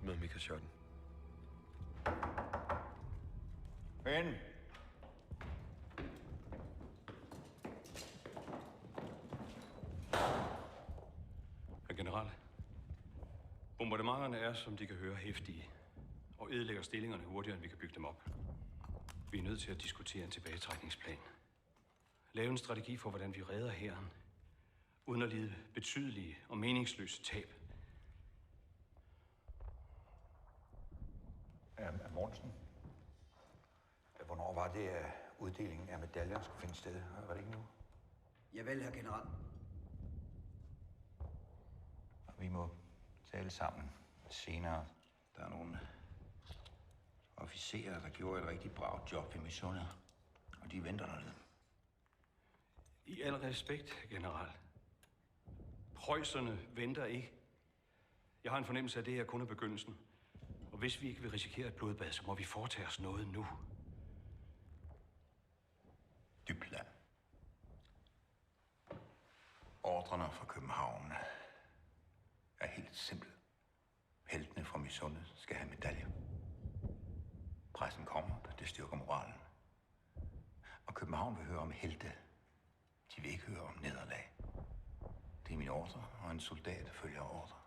med Mika Schotten. Ind. Herr general, bombardementerne er, som de kan høre, heftige og ødelægger stillingerne hurtigere, end vi kan bygge dem op. Vi er nødt til at diskutere en tilbagetrækningsplan. Lave en strategi for, hvordan vi redder hæren, uden at lide betydelige og meningsløse tab. Mortensen. Hvornår var det, at uddelingen af medaljer skulle finde sted? Var det ikke nu? Javel, herr general. Vi må tale sammen senere. Der er nogle officerer, der gjorde et rigtig bravt job i missionen, og de venter dernede. I al respekt, general. Preusserne venter ikke. Jeg har en fornemmelse af, at det her kun er begyndelsen. Og hvis vi ikke vil risikere et blodbad, så må vi foretage os noget nu. Duplan. Ordrene fra København er helt simple. Heltene fra missionen skal have medaljer. Pressen kommer, det styrker moralen. Og København vil høre om helte. De vil ikke høre om nederlag. Det er min ordre, og en soldat følger ordre.